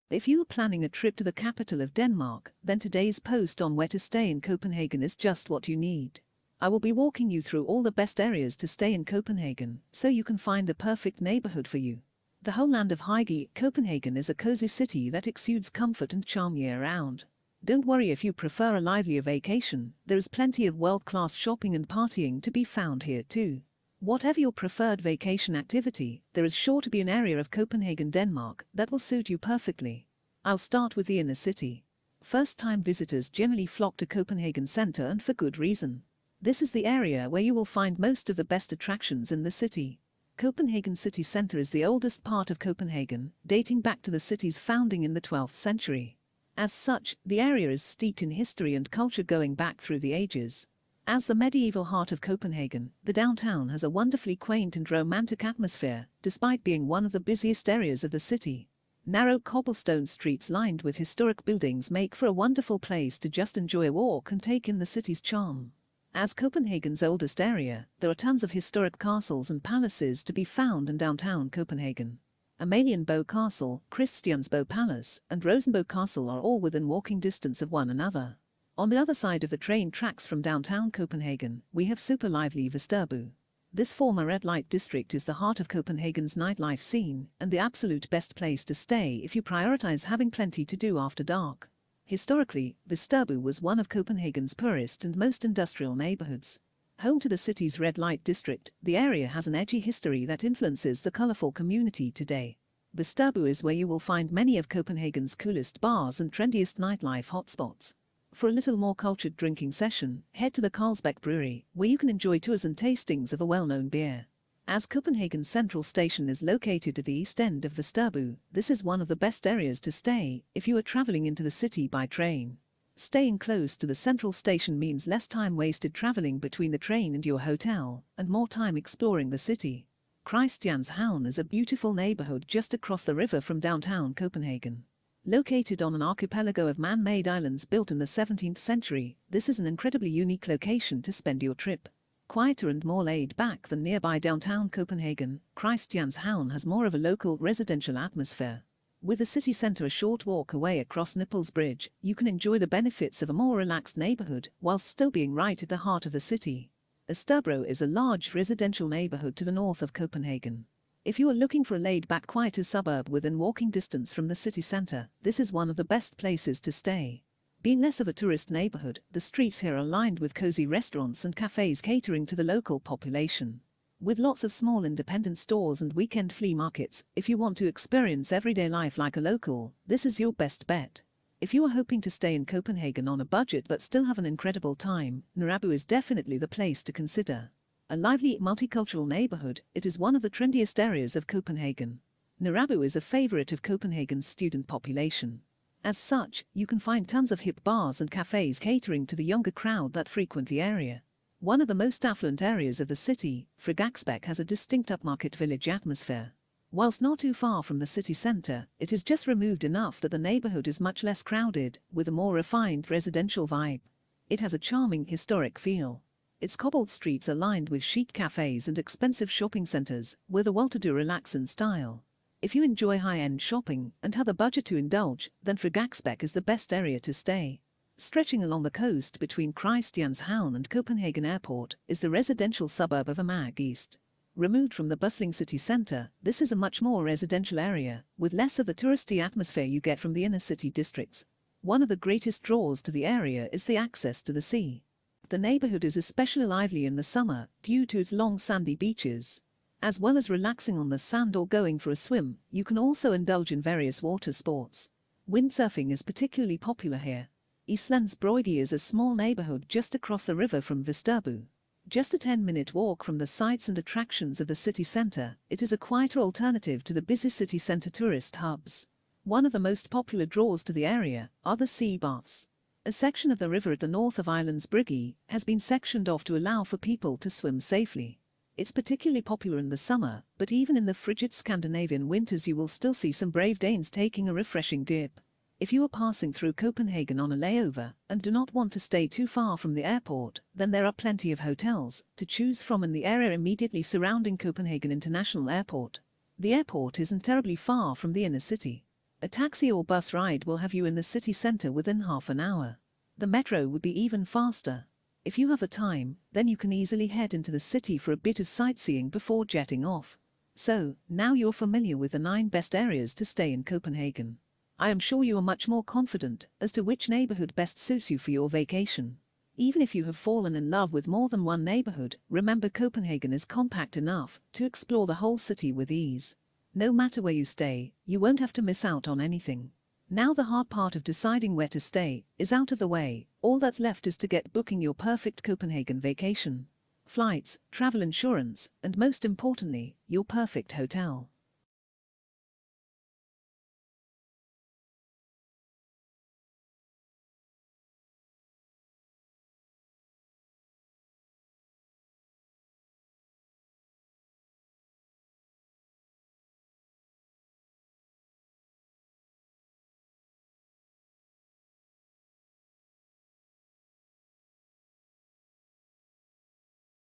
If you are planning a trip to the capital of Denmark, then today's post on where to stay in Copenhagen is just what you need. I will be walking you through all the best areas to stay in Copenhagen, so you can find the perfect neighborhood for you. The whole land of Hygge, Copenhagen is a cozy city that exudes comfort and charm year-round. Don't worry if you prefer a livelier vacation, there is plenty of world-class shopping and partying to be found here too. Whatever your preferred vacation activity, there is sure to be an area of Copenhagen, Denmark, that will suit you perfectly. I'll start with the inner city. First-time visitors generally flock to Copenhagen Center, and for good reason. This is the area where you will find most of the best attractions in the city. Copenhagen city center is the oldest part of Copenhagen, dating back to the city's founding in the 12th century. As such, the area is steeped in history and culture going back through the ages. As the medieval heart of Copenhagen, the downtown has a wonderfully quaint and romantic atmosphere, despite being one of the busiest areas of the city. Narrow cobblestone streets lined with historic buildings make for a wonderful place to just enjoy a walk and take in the city's charm. As Copenhagen's oldest area, there are tons of historic castles and palaces to be found in downtown Copenhagen. Amalienborg Castle, Christianshavn Palace, and Rosenborg Castle are all within walking distance of one another. On the other side of the train tracks from downtown Copenhagen, we have super lively Vesterbro. This former red light district is the heart of Copenhagen's nightlife scene, and the absolute best place to stay if you prioritize having plenty to do after dark. Historically, Vesterbro was one of Copenhagen's poorest and most industrial neighborhoods. Home to the city's red light district, the area has an edgy history that influences the colorful community today. Vesterbro is where you will find many of Copenhagen's coolest bars and trendiest nightlife hotspots. For a little more cultured drinking session, head to the Carlsberg Brewery, where you can enjoy tours and tastings of a well-known beer. As Copenhagen Central Station is located at the east end of Vesterbro, this is one of the best areas to stay if you are traveling into the city by train. Staying close to the central station means less time wasted traveling between the train and your hotel, and more time exploring the city. Christianshavn is a beautiful neighborhood just across the river from downtown Copenhagen. Located on an archipelago of man-made islands built in the 17th century, this is an incredibly unique location to spend your trip. Quieter and more laid back than nearby downtown Copenhagen, Christianshavn has more of a local residential atmosphere. With the city centre a short walk away across Nipples Bridge, you can enjoy the benefits of a more relaxed neighborhood whilst still being right at the heart of the city. Osterbro is a large residential neighborhood to the north of Copenhagen. If you are looking for a laid-back, quieter suburb within walking distance from the city centre, this is one of the best places to stay. Being less of a tourist neighborhood, the streets here are lined with cozy restaurants and cafes catering to the local population. With lots of small independent stores and weekend flea markets, if you want to experience everyday life like a local, this is your best bet. If you are hoping to stay in Copenhagen on a budget but still have an incredible time, Nørrebro is definitely the place to consider. A lively, multicultural neighborhood, it is one of the trendiest areas of Copenhagen. Nørrebro is a favorite of Copenhagen's student population. As such, you can find tons of hip bars and cafes catering to the younger crowd that frequent the area. One of the most affluent areas of the city, Frederiksberg has a distinct upmarket village atmosphere. Whilst not too far from the city centre, it is just removed enough that the neighborhood is much less crowded, with a more refined residential vibe. It has a charming historic feel. Its cobbled streets are lined with chic cafes and expensive shopping centers, where the well-to-do relax in style. If you enjoy high-end shopping and have the budget to indulge, then Frederiksberg is the best area to stay. Stretching along the coast between Christianshavn and Copenhagen Airport is the residential suburb of Amager East. Removed from the bustling city centre, this is a much more residential area, with less of the touristy atmosphere you get from the inner city districts. One of the greatest draws to the area is the access to the sea. The neighborhood is especially lively in the summer due to its long sandy beaches. As well as relaxing on the sand or going for a swim, you can also indulge in various water sports. Windsurfing is particularly popular here. Brygge is a small neighborhood just across the river from Vesterbro. Just a 10-minute walk from the sights and attractions of the city center, it is a quieter alternative to the busy city center tourist hubs. One of the most popular draws to the area are the sea baths. A section of the river at the north of island's Brygge has been sectioned off to allow for people to swim safely. It's particularly popular in the summer, but even in the frigid Scandinavian winters you will still see some brave Danes taking a refreshing dip. If you are passing through Copenhagen on a layover and do not want to stay too far from the airport, then there are plenty of hotels to choose from in the area immediately surrounding Copenhagen International Airport. The airport isn't terribly far from the inner city. A taxi or bus ride will have you in the city center within half an hour. The metro would be even faster. If you have the time, then you can easily head into the city for a bit of sightseeing before jetting off. So, now you're familiar with the 9 best areas to stay in Copenhagen. I am sure you are much more confident as to which neighborhood best suits you for your vacation. Even if you have fallen in love with more than one neighborhood, remember Copenhagen is compact enough to explore the whole city with ease. No matter where you stay, you won't have to miss out on anything. Now the hard part of deciding where to stay is out of the way. All that's left is to get booking your perfect Copenhagen vacation. Flights, travel insurance, and most importantly, your perfect hotel.